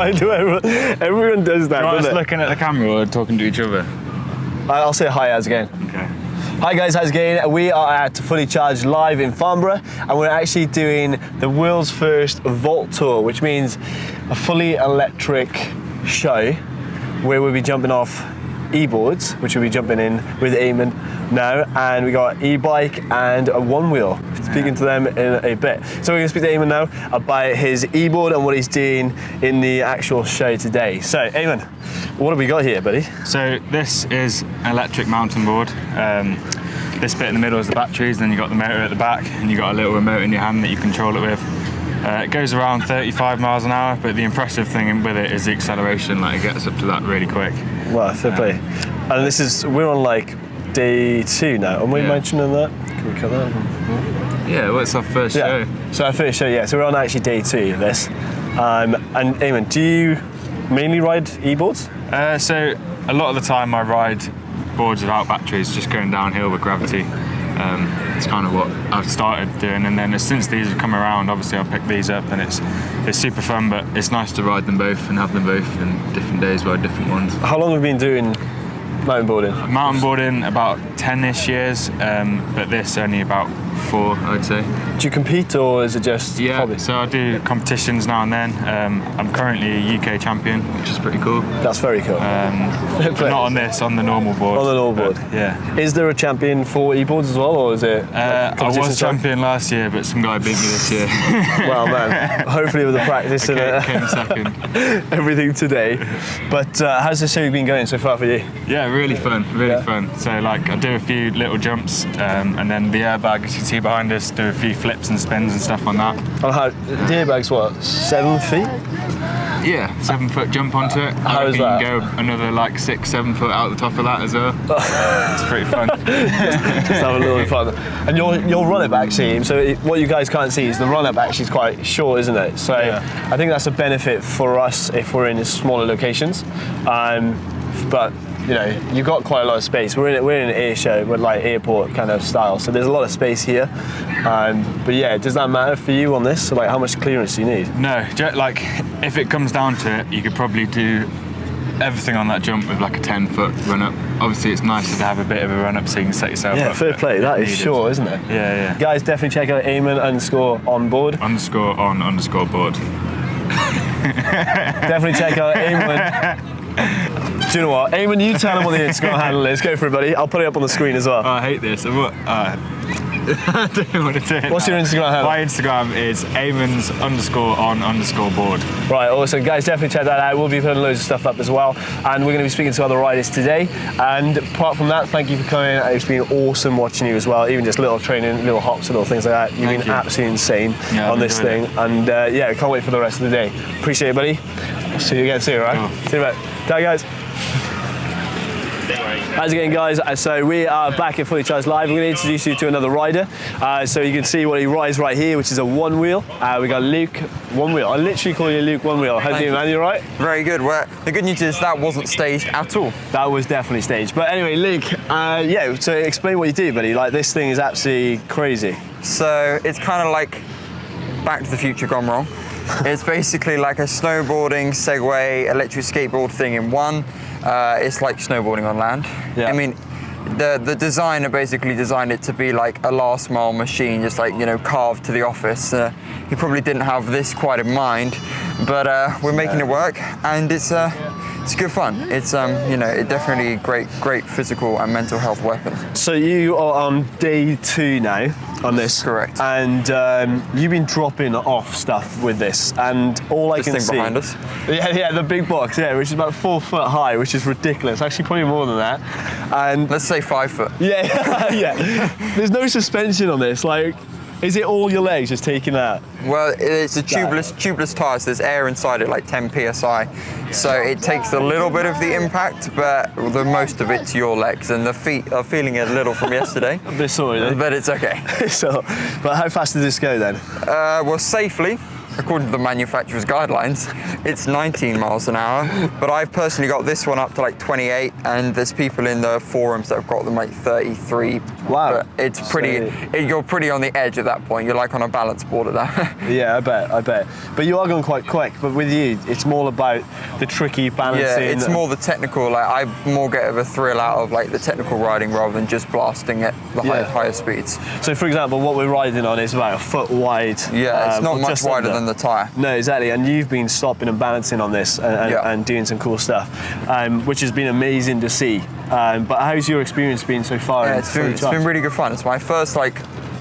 Why do everyone does that? Do you want us doesn't it? looking at the camera or talking to each other? I'll say hi, how's it going? Okay. Hi guys, how's it going? We are at Fully Charged live in Farnborough, and we're actually doing the world's first Vault Tour, which means a fully electric show where we'll be jumping off e-boards, which we'll be jumping in with Eamon now, and we got e-bike and a one wheel. Speaking to them in a bit. So we're going to speak to Eamon now about his e-board and what he's doing in the actual show today. So Eamon, what have we got here, buddy? So this is an electric mountain board. This bit in the middle is the batteries, then you've got the motor at the back, and you've got a little remote in your hand that you control it with. It goes around 35 miles an hour, but the impressive thing with it is the acceleration, like it gets up to that really quick. Wow, fair play. And we're on like day 2 now, and we're mentioning that. Can we cut that? Yeah, well, it's our first show. So our first show, yeah. So we're on actually day 2 of this. And Eamon, do you mainly ride e-boards? So a lot of the time I ride boards without batteries, just going downhill with gravity. It's kind of what I've started doing, and then since these have come around, obviously I've picked these up, and it's super fun, but it's nice to ride them both and have them both in different days, ride different ones. How long have you been doing mountain boarding? Mountain boarding about 10-ish years, but this only about 4, I'd say. Do you compete, or is it just hobby? So I do competitions now and then. I'm currently a UK champion, which is pretty cool. That's very cool. But not on this, on the normal board. On the normal board? Yeah. Is there a champion for e-boards as well, or is it I was champion last year, but some guy beat me this year. Well, man, hopefully with the practice and came second. everything today. But how's the show been going so far for you? Yeah, really fun, really fun. So like I do a few little jumps, and then the airbag, as you can see behind us, do a few flips and spins and stuff on that. And how, the airbag's what, 7 feet? Yeah, 7 foot jump onto it. How is that? You can go another like 6-7 foot out the top of that as well. It's pretty fun. Just have a little bit of fun. And your run-up actually, so what you guys can't see is the run-up actually is quite short, isn't it? So I think that's a benefit for us if we're in smaller locations. But you know, you've got quite a lot of space. We're in an air show, with like airport kind of style, so there's a lot of space here. But yeah, does that matter for you on this? So like, how much clearance do you need? No, like if it comes down to it, you could probably do everything on that jump with like a 10-foot run up. Obviously, it's nicer to have a bit of a run up so you can set yourself up. Yeah, fair play. That is short, isn't it? Yeah. Guys, definitely check out Eamon_on-board. _on_board. Definitely check out Eamon. Do you know what? Eamon, you tell him what the Instagram handle is. Go for it, buddy. I'll put it up on the screen as well. Oh, I hate this. I don't want to do it. What's your Instagram handle? My Instagram is Eamons_on_board. Right, awesome. Guys, definitely check that out. We'll be putting loads of stuff up as well. And we're going to be speaking to other riders today. And apart from that, thank you for coming. It's been awesome watching you as well. Even just little training, little hops and little things like that. You've been absolutely insane on this thing. And yeah, can't wait for the rest of the day. Appreciate it, buddy. See you again soon, all right? Cool. See you in a bit. Ciao, guys. How's it going, guys? So we are back at Fully Charged Live. We're going to introduce you to another rider. So you can see what he rides right here, which is a one wheel. We got Luke, one wheel. I literally call you Luke, one wheel. How do you, man? You right? Very good. Well, the good news is that wasn't staged at all. That was definitely staged. But anyway, Luke, yeah, so explain what you do, buddy. Like, this thing is absolutely crazy. So it's kind of like Back to the Future gone wrong. It's basically like a snowboarding, Segway, electric skateboard thing in one. It's like snowboarding on land. Yeah. I mean, the designer basically designed it to be like a last mile machine, just like, you know, carved to the office. He probably didn't have this quite in mind, but we're making it work, and it's good fun. It's you know, it definitely great physical and mental health weapon. So you are on day 2 now on this. Correct. And you've been dropping off stuff with this, and all I can This see. thing behind us. Yeah, the big box, yeah, which is about 4 foot high, which is ridiculous. Actually, probably more than that. And Let's say 5 foot. yeah, yeah. There's no suspension on this. Like, is it all your legs just taking that? Well, it's a tubeless tire, so there's air inside it, like 10 psi. So it takes a little bit of the impact, but the most of it's your legs, and the feet are feeling it a little from yesterday. A bit sorry, though. But it's okay. So, but how fast does this go then? Well, safely, according to the manufacturer's guidelines, it's 19 miles an hour. But I've personally got this one up to like 28, and there's people in the forums that have got them like 33. Wow. But it's pretty, you're pretty on the edge at that point. You're like on a balance board at that. Yeah, I bet. But you are going quite quick. But with you, it's more about the tricky balancing. Yeah, it's more the technical. Like I more get of a thrill out of like the technical riding rather than just blasting at the higher speeds. So, for example, what we're riding on is about a foot wide. Yeah, it's not or much just wider under. than the tyre. No, exactly. And you've been stopping and balancing on this and doing some cool stuff, which has been amazing to see. But how's your experience been so far? Yeah, it's been really good fun. It's my first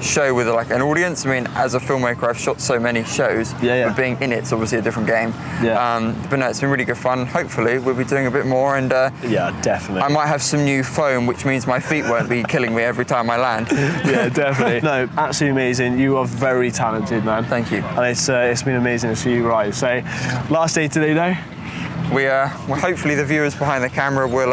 show with like an audience. I mean, as a filmmaker, I've shot so many shows. But being in it's obviously a different game. But no, it's been really good fun. Hopefully, we'll be doing a bit more. And yeah, definitely. I might have some new foam, which means my feet won't be killing me every time I land. Yeah, definitely. No, absolutely amazing. You are very talented, man. Thank you. And it's been amazing to see you ride. So, last day today, though. Well, hopefully the viewers behind the camera will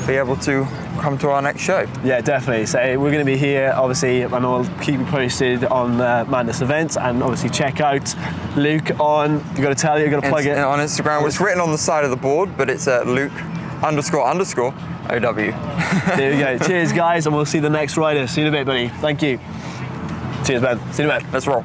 be able to come to our next show. Yeah, definitely. So we're going to be here, obviously, and I'll keep you posted on Madness events, and obviously check out Luke on. You got to tell you, got to plug it on Instagram. It's written on the side of the board, but it's Luke__OW. There we go. Cheers, guys, and we'll see the next rider. See you in a bit, buddy. Thank you. Cheers, man. See you in a bit. Let's roll.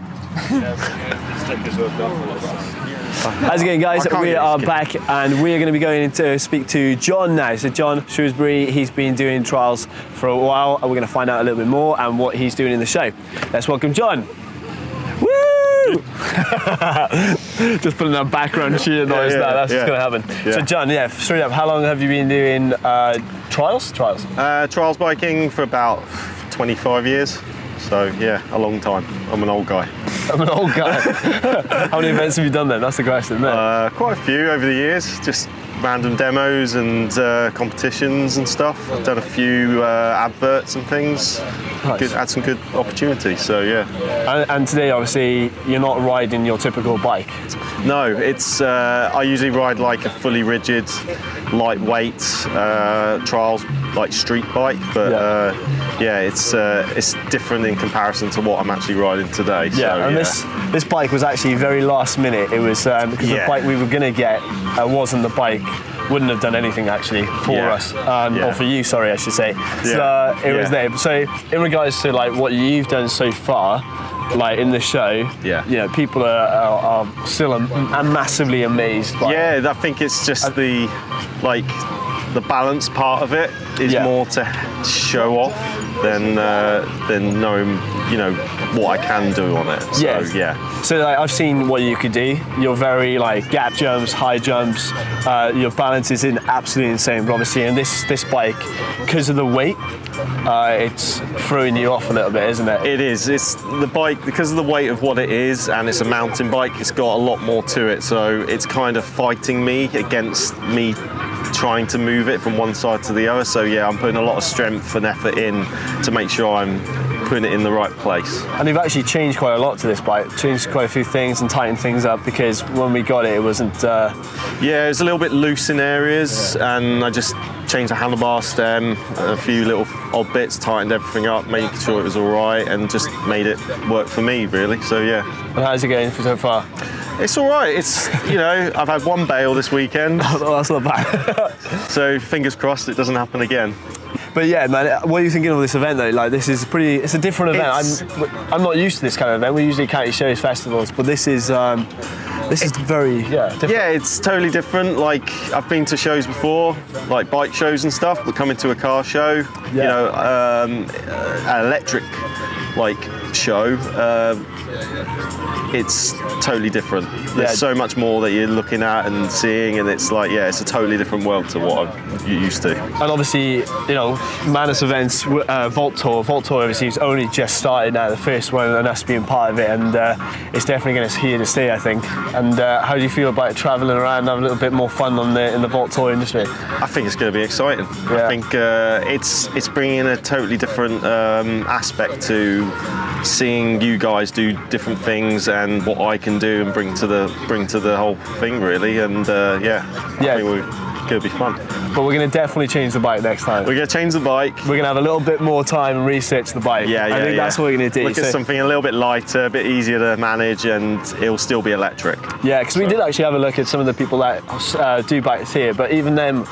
How's it going, guys? We are back, and we are going to be going to speak to John now. So John Shrewsbury, he's been doing trials for a while, and we're going to find out a little bit more and what he's doing in the show. Let's welcome John. Woo! Just putting that background cheer noise. That's what's going to happen. Yeah. So John, straight up, how long have you been doing trials? Trials biking for about 25 years. So yeah, a long time. I'm an old guy. How many events have you done then? That's the question, isn't it? Quite a few over the years, just random demos and competitions and stuff. I've done a few adverts and things. Nice. Had some good opportunities, so yeah. And today, obviously, you're not riding your typical bike. No, it's I usually ride like a fully rigid, lightweight trials like street bike, but it's different in comparison to what I'm actually riding today. This bike was actually very last minute. It was because the bike we were gonna get wasn't the bike. Wouldn't have done anything actually for us, or for you, sorry, I should say. So it was there. So in regards to like what you've done so far, like in the show, people are still massively amazed by it. I think it's just the balance part of it is more to show off than knowing what I can do on it. So, So like, I've seen what you could do. You're very like gap jumps, high jumps. Your balance is absolutely insane. But obviously, in this bike, because of the weight, it's throwing you off a little bit, isn't it? It is. It's the bike because of the weight of what it is, and it's a mountain bike. It's got a lot more to it, so it's kind of fighting me against me trying to move it from one side to the other. So I'm putting a lot of strength and effort in to make sure I'm putting it in the right place. And you've actually changed quite a lot to this bike, changed quite a few things and tightened things up, because when we got it, it wasn't... it was a little bit loose in areas, and I just changed the handlebar stem, a few little odd bits, tightened everything up, making sure it was all right, and just made it work for me, really. So And how's it going so far? It's all right. It's I've had one bail this weekend. Oh, that's not bad. So fingers crossed it doesn't happen again. But yeah, man, what are you thinking of this event though? Like, this is it's a different event. I'm not used to this kind of event. We usually county shows, festivals, but this is very different. Yeah, it's totally different. Like, I've been to shows before, like bike shows and stuff, but coming to a car show, an electric show, it's totally different. There's so much more that you're looking at and seeing, and it's like, it's a totally different world to what I'm used to. And obviously, Madness events, Vault Tour obviously is only just started now, the first one, and us being part of it, and it's definitely going to here to stay, I think. And how do you feel about travelling around and having a little bit more fun in the Vault Tour industry? I think it's going to be exciting. I think it's bringing a totally different aspect to seeing you guys do different things and what I can do and bring to the whole thing, really. And I think Gonna be fun. But we're going to definitely change the bike next time. We're gonna change the bike. We're going to have a little bit more time and research the bike. Yeah, I think that's what we're going to do. Look at So- something a little bit lighter, a bit easier to manage, and it'll still be electric. Yeah, because we did actually have a look at some of the people that do bikes here, but even them,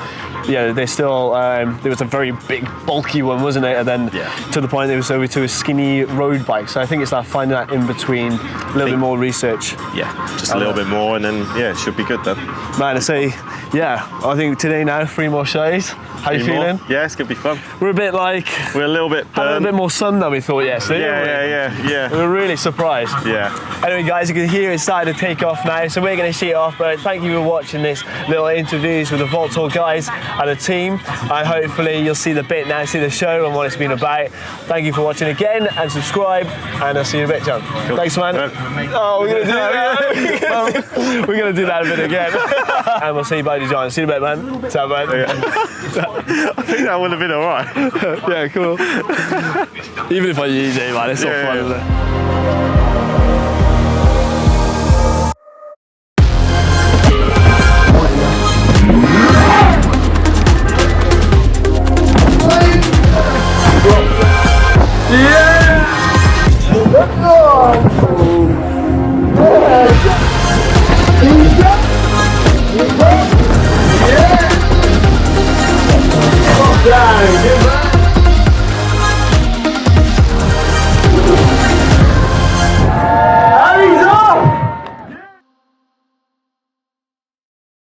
they still, there was a very big, bulky one, wasn't it? And then Yeah. to the point it was over to a skinny road bike. So I think it's that finding that in between, a little bit more research. Yeah, just a little bit more, and then yeah, it should be good then. Man, I say, yeah, I think today now, 3 more shows. How you Any more? feeling? Yeah, it's gonna be fun. We're a bit like, We're a little bit having a burned. bit more sun than we thought yesterday. didn't we? Yeah. We were really surprised. Yeah. Anyway, guys, you can hear it starting to take off now, so we're going to see it off. But thank you for watching this little interviews with the Vault Tour guys and the team. And hopefully, you'll see the bit now, see the show and what it's been about. Thank you for watching again, and subscribe. And I'll see you in a bit, John. Thanks, man. Oh, we're going to do that. We're going to do that a bit again. And we'll see you, buddy, John. See you in a bit, man. Ciao, man. I think that would have been all right. Yeah, cool. Even if I use it, man, it's so fun, isn't it? Yeah!